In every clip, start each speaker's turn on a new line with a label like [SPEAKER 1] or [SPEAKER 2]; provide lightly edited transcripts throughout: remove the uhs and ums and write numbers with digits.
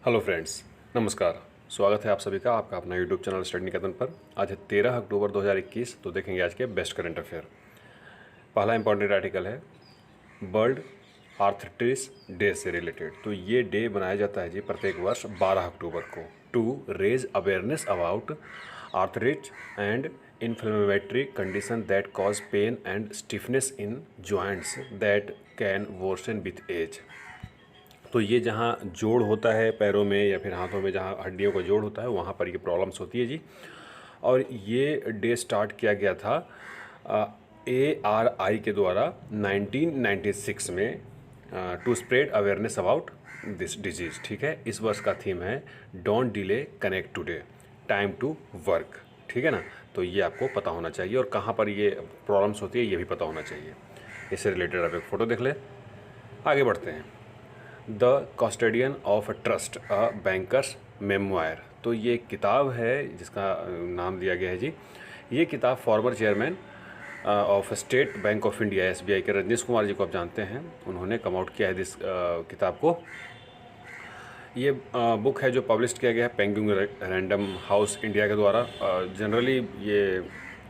[SPEAKER 1] Hello friends, नमस्कार। स्वागत है आप सभी का आपका अपना यूट्यूब चैनल स्टडी निकेतन पर। आज है 13 अक्टूबर 2021। तो देखेंगे आज के बेस्ट करंट अफेयर। पहला इंपॉर्टेंट आर्टिकल है वर्ल्ड आर्थराइटिस डे से रिलेटेड। तो ये डे बनाया जाता है जी प्रत्येक वर्ष 12 अक्टूबर को to raise awareness about arthritis and inflammatory condition that cause pain and stiffness in joints that can worsen with age. तो ये जहाँ जोड़ होता है पैरों में या फिर हाथों में, जहाँ हड्डियों का जोड़ होता है, वहाँ पर ये प्रॉब्लम्स होती है जी। और ये डे स्टार्ट किया गया था ARI के द्वारा 1996 में to spread awareness about this disease. ठीक है, इस वर्ष का थीम है don't delay connect today time to work. ठीक है ना, तो ये आपको पता होना चाहिए और कहाँ पर ये प्रॉब्लम्स होती है ये भी पता होना चाहिए। इससे रिलेटेड आप एक फ़ोटो देख लें। आगे बढ़ते हैं। The custodian of trust a bankers memoir. तो ये एक किताब है जिसका नाम दिया गया है जी। ये किताब former chairman of state bank of India SBI के रजनीश कुमार जी को आप जानते हैं, उन्होंने कम आउट किया है इस किताब को। ये बुक है जो पब्लिश किया गया है पेंगुइन रैंडम हाउस इंडिया के द्वारा। जनरली ये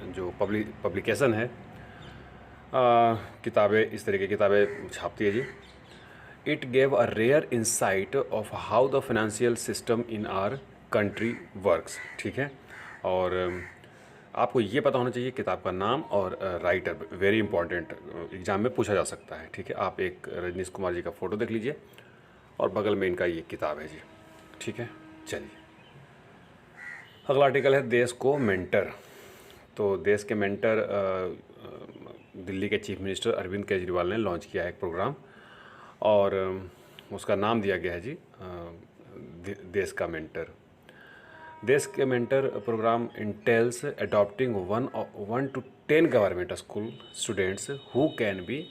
[SPEAKER 1] जो पब्लिकेशन है किताबें, इस तरह की किताबें छापती है जी। It gave a rare insight of how the financial system in our country works. ठीक है, और आपको ये पता होना चाहिए किताब का नाम और राइटर, वेरी इंपॉर्टेंट, एग्जाम में पूछा जा सकता है। ठीक है, आप एक रजनीश कुमार जी का फ़ोटो देख लीजिए और बगल में इनका ये किताब है जी। ठीक है, चलिए अगला आर्टिकल है देश को मेंटर। तो देश के मेंटर दिल्ली के चीफ मिनिस्टर अरविंद केजरीवाल ने लॉन्च किया है एक प्रोग्राम और उसका नाम दिया गया है जी देश का मेंटर। देश के mentor programme entails adopting 1 to 10 government school students who can be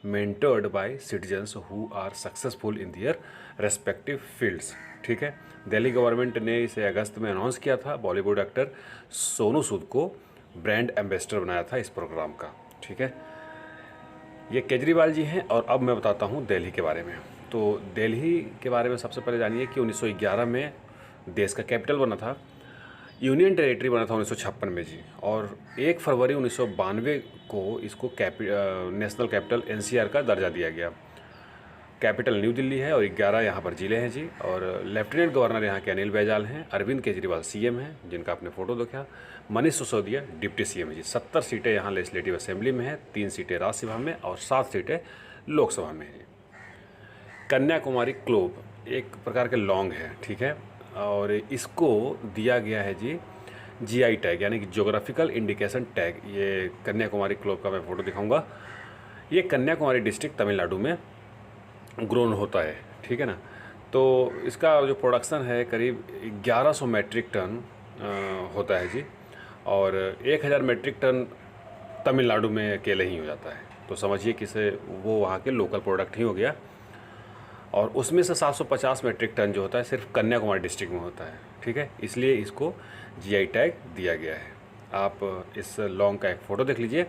[SPEAKER 1] mentored by citizens who are successful in their respective fields. ठीक है, दिल्ली गवर्नमेंट ने इसे अगस्त में अनाउंस किया था। बॉलीवुड एक्टर सोनू सूद को ब्रांड एम्बेसडर बनाया था इस प्रोग्राम का। ठीक है, ये केजरीवाल जी हैं। और अब मैं बताता हूँ दिल्ली के बारे में। तो दिल्ली के बारे में सबसे पहले जानिए कि 1911 में देश का कैपिटल बना था, यूनियन टेरिटरी बना था 1956 में जी। और 1 फरवरी 1992 को इसको नेशनल कैपिटल NCR का दर्जा दिया गया। कैपिटल न्यू दिल्ली है और 11 यहाँ पर ज़िले हैं जी। और लेफ्टिनेंट गवर्नर यहाँ के अनिल बैजल हैं। अरविंद केजरीवाल CM हैं जिनका आपने फ़ोटो देखा। मनीष सिसोदिया डिप्टी CM है जी। 70 सीटें यहाँ लेजिस्लेटिव असेंबली में हैं, 3 सीटें राज्यसभा में और 7 सीटें लोकसभा में हैं। कन्याकुमारी क्लोब एक प्रकार के लौंग है। ठीक है, और इसको दिया गया है जी GI टैग, यानी कि जोग्राफिकल इंडिकेशन टैग। ये कन्याकुमारी क्लोब का मैं फ़ोटो दिखाऊँगा। ये कन्याकुमारी डिस्ट्रिक्ट तमिलनाडु में ग्रोन होता है। ठीक है ना, तो इसका जो प्रोडक्शन है करीब 1100 मेट्रिक टन होता है जी। और 1000 मेट्रिक टन तमिलनाडु में अकेले ही हो जाता है। तो समझिए कि से वो वहाँ के लोकल प्रोडक्ट ही हो गया। और उसमें से 750 मेट्रिक टन जो होता है सिर्फ कन्याकुमारी डिस्ट्रिक्ट में होता है। ठीक है, इसलिए इसको GI टैग दिया गया है। आप इस लौंग का एक फ़ोटो देख लीजिए।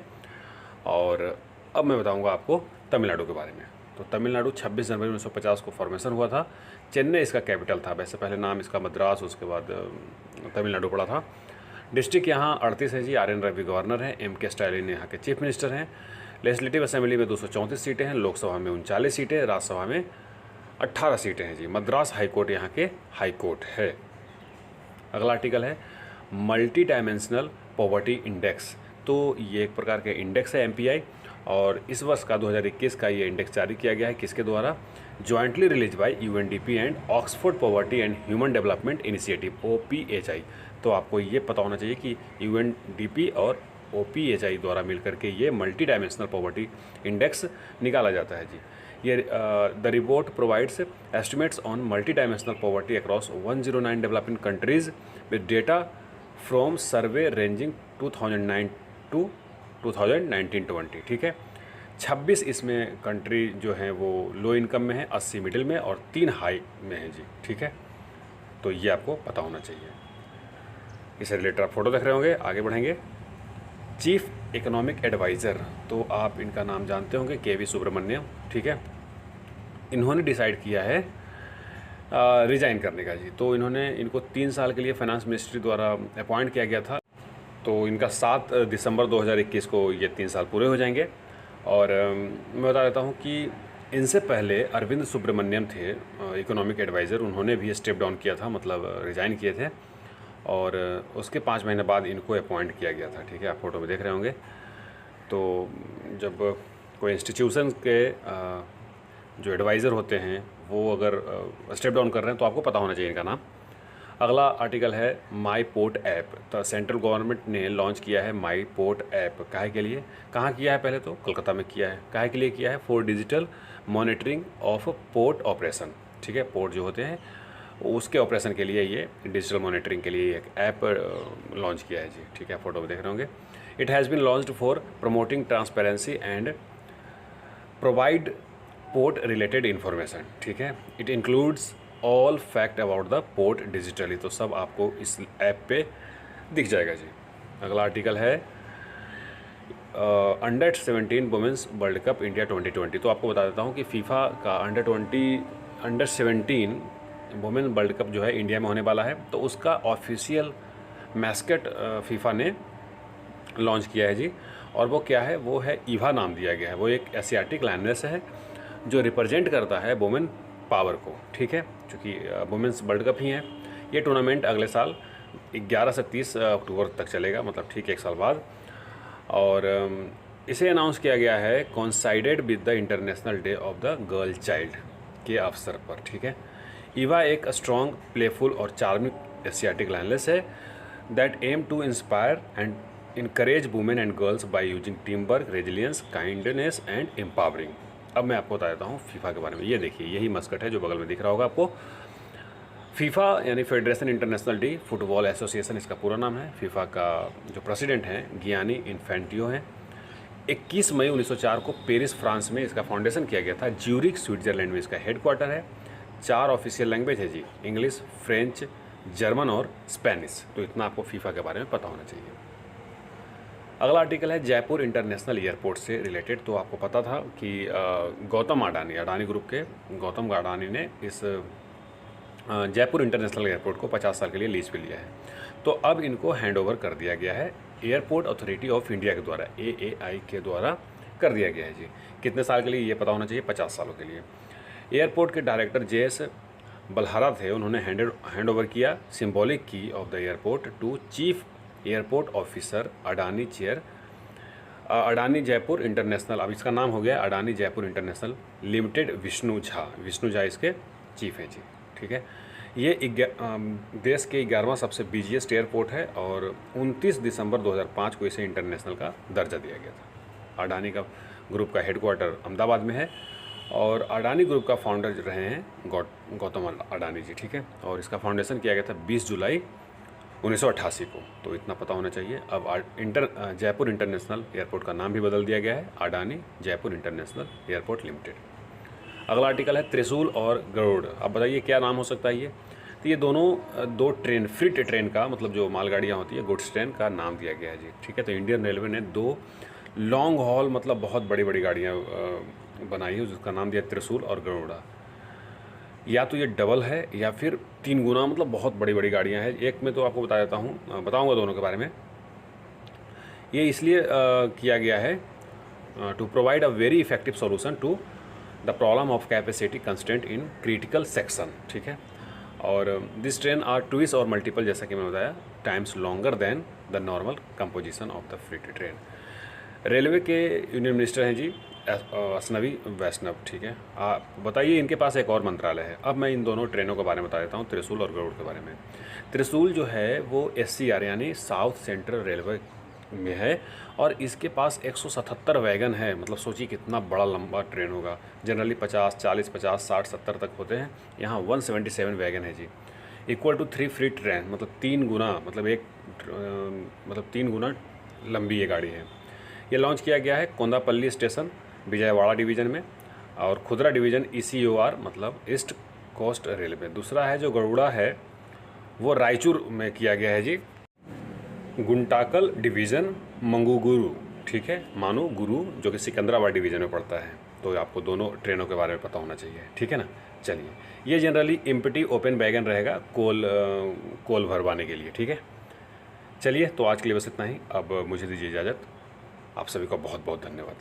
[SPEAKER 1] और अब मैं बताऊँगा आपको तमिलनाडु के बारे में। तो तमिलनाडु 26 जनवरी 1950 को फॉर्मेशन हुआ था। चेन्नई इसका कैपिटल था। वैसे पहले नाम इसका मद्रास, उसके बाद तमिलनाडु पड़ा था। डिस्ट्रिक्ट यहाँ 38 है जी। RN रवि गवर्नर हैं। MK स्टालिन यहाँ के चीफ मिनिस्टर हैं। लेजिस्लेटिव असेंबली में 234 सीटें हैं, लोकसभा में 39 सीटें, राज्यसभा में 18 सीटें हैं जी। मद्रास हाईकोर्ट यहाँ के हाईकोर्ट है। अगला आर्टिकल है मल्टी डायमेंशनल पॉवर्टी इंडेक्स। तो ये एक प्रकार के इंडेक्स है MPI और इस वर्ष का 2021 का ये इंडेक्स जारी किया गया है किसके द्वारा? Jointly release by UNDP and Oxford poverty and human development initiative OPHI। तो आपको ये पता होना चाहिए कि UNDP और OPHI द्वारा मिलकर के ये मल्टी डायमेंशनल पॉवर्टी इंडेक्स निकाला जाता है जी। ये the report provides estimates on multidimensional poverty across 109 developing countries with data from survey ranging 2009 to 2019-20। ठीक है, 26 इसमें कंट्री जो हैं वो लो इनकम में है, 80 मिडिल में और 3 हाई में है जी। ठीक है, तो ये आपको पता होना चाहिए। इससे रिलेटेड आप फोटो देख रहे होंगे। आगे बढ़ेंगे। चीफ इकोनॉमिक एडवाइज़र, तो आप इनका नाम जानते होंगे, KV सुब्रमण्यम। ठीक है, इन्होंने डिसाइड किया है रिज़ाइन करने का जी। तो इनको 3 साल के लिए फाइनेंस मिनिस्ट्री द्वारा अपॉइंट किया गया था। तो इनका 7 दिसंबर 2021 को ये 3 साल पूरे हो जाएंगे। और मैं बता देता हूँ कि इनसे पहले अरविंद सुब्रमण्यम थे इकोनॉमिक एडवाइज़र, उन्होंने भी स्टेप डाउन किया था, मतलब रिज़ाइन किए थे। और उसके 5 महीने बाद इनको अपॉइंट किया गया था। ठीक है, आप फोटो में देख रहे होंगे। तो जब कोई इंस्टीट्यूशन के जो एडवाइज़र होते हैं वो अगर स्टेप डाउन कर रहे हैं तो आपको पता होना चाहिए इनका नाम। अगला आर्टिकल है माई पोर्ट ऐप। तो सेंट्रल गवर्नमेंट ने लॉन्च किया है माई पोर्ट ऐप। काहे के लिए, कहाँ किया है, पहले तो कोलकाता में किया है। काहे के लिए किया है, for digital monitoring of port operation. ठीक है, पोर्ट जो होते हैं उसके ऑपरेशन के लिए ये डिजिटल मॉनिटरिंग के लिए एक ऐप लॉन्च किया है जी। ठीक है, फोटो में देख रहे होंगे। It has been launched for promoting transparency and provide port related information. ठीक है, it includes all fact about the port digitally. तो सब आपको इस ऐप पे दिख जाएगा जी। अगला आर्टिकल है under 17 women's world cup India 2020। तो आपको बता देता हूँ कि फीफा का अंडर 17 वुमेन वर्ल्ड कप जो है इंडिया में होने वाला है। तो उसका ऑफिशियल मैस्कट फीफा ने लॉन्च किया है जी। और वो क्या है, वो है ईवा नाम दिया गया है। वो एक एशियाटिक लायनेस है जो रिप्रेजेंट करता है वुमेन पावर को। ठीक है, क्योंकि वुमेंस वर्ल्ड कप ही है। ये टूर्नामेंट अगले साल 11 से 30 अक्टूबर तक चलेगा, मतलब ठीक 1 साल बाद। और इसे अनाउंस किया गया है coincided with the international day of the girl child के अवसर पर। ठीक है, ईवा एक स्ट्रॉन्ग, प्लेफुल और चार्मिंग एशियाटिक लायनेस है that aim to inspire and encourage women and girls by using teamwork, resilience, kindness and empowering. अब मैं आपको बता देता हूँ फीफा के बारे में। ये देखिए, यही मस्कट है जो बगल में दिख रहा होगा आपको। फीफा यानी federation international D football association इसका पूरा नाम है। फीफा का जो प्रेसिडेंट हैं गियानी इन्फेंटियो हैं। 21 मई 1904 को पेरिस फ्रांस में इसका फाउंडेशन किया गया था। ज्यूरिक स्विट्जरलैंड में इसका हेडक्वार्टर है। 4 ऑफिशियल लैंग्वेज है जी, इंग्लिश, फ्रेंच, जर्मन और स्पेनिश। तो इतना आपको फीफा के बारे में पता होना चाहिए। अगला आर्टिकल है जयपुर इंटरनेशनल एयरपोर्ट से रिलेटेड। तो आपको पता था कि गौतम अडानी ग्रुप के गौतम अडानी ने इस जयपुर इंटरनेशनल एयरपोर्ट को 50 साल के लिए लीज पे लिया है। तो अब इनको हैंडओवर कर दिया गया है एयरपोर्ट अथॉरिटी ऑफ इंडिया के द्वारा, AAI के द्वारा कर दिया गया है जी। कितने साल के लिए ये पता होना चाहिए, 50 सालों के लिए। एयरपोर्ट के डायरेक्टर JS बल्हारा थे, उन्होंने हैंडओवर किया symbolic key of the airport to chief airport officer Adani Adani Jaipur international. अब इसका नाम हो गया अडानी जयपुर इंटरनेशनल लिमिटेड। विष्णु झा इसके चीफ हैं जी। ठीक है, ये देश के 11वां सबसे बिजिएस्ट एयरपोर्ट है और 29 दिसंबर 2005 को इसे इंटरनेशनल का दर्जा दिया गया था। अडानी का ग्रुप का हेडक्वार्टर अहमदाबाद में है और अडानी ग्रुप का फाउंडर रहे हैं गौतम अडानी जी। ठीक है, और इसका फाउंडेशन किया गया था 20 जुलाई 1988 को। तो इतना पता होना चाहिए। अब जयपुर इंटरनेशनल एयरपोर्ट का नाम भी बदल दिया गया है, Adani Jaipur international airport limited. अगला आर्टिकल है त्रिशूल और गरुड़। अब बताइए क्या नाम हो सकता है ये। तो ये दोनों 2 ट्रेन, फ्रीट ट्रेन का मतलब जो मालगाड़ियाँ होती है, गुड्स ट्रेन का नाम दिया गया है जी। ठीक है, तो इंडियन रेलवे ने 2 लॉन्ग हॉल मतलब बहुत बड़ी बड़ी गाड़ियाँ बनाई है जिसका नाम दिया त्रिशूल और गरुड़ा। या तो ये डबल है या फिर 3 गुना, मतलब बहुत बड़ी बड़ी गाड़ियाँ हैं। एक में तो आपको बता देता हूँ, बताऊँगा दोनों के बारे में। ये इसलिए किया गया है to provide a very effective solution to the problem of capacity constant in critical section. ठीक है, और दिस ट्रेन आर ट्विस और मल्टीपल, जैसा कि मैंने बताया, times longer than the normal composition of the freight train. Railway के union minister हैं जी असनवी वैष्णव। ठीक है, आप बताइए, इनके पास एक और मंत्रालय है। अब मैं इन दोनों ट्रेनों के बारे में बता देता हूँ, त्रिशूल और गरुड़ के बारे में। त्रिशूल जो है वो SCR यानी साउथ सेंट्रल रेलवे में है और इसके पास 177 वैगन है। मतलब सोचिए कितना बड़ा लंबा ट्रेन होगा। जनरली 50, 40, 50, 60, 70 तक होते हैं, यहाँ 177 वैगन है जी। इक्वल टू 3 फ्रीट ट्रेन, मतलब 3 गुना, मतलब 3 गुना लंबी ये गाड़ी है। ये लॉन्च किया गया है कोंदापल्ली स्टेशन विजयवाड़ा डिवीज़न में और खुदरा डिवीज़न ECOR मतलब ईस्ट कोस्ट रेलवे। दूसरा है जो गरुड़ा है वो रायचूर में किया गया है जी, गुंटाकल डिवीज़न मंगुगुरु ठीक है, मानू गुरु जो कि सिकंदराबाद डिवीज़न में पड़ता है, तो आपको दोनों ट्रेनों के बारे में पता होना चाहिए, ठीक है ना। चलिए, ये जनरली एम्प्टी ओपन वैगन रहेगा कोल भरवाने के लिए, ठीक है। चलिए, तो आज के लिए बस इतना ही। अब मुझे दीजिए इजाज़त। आप सभी का बहुत बहुत धन्यवाद।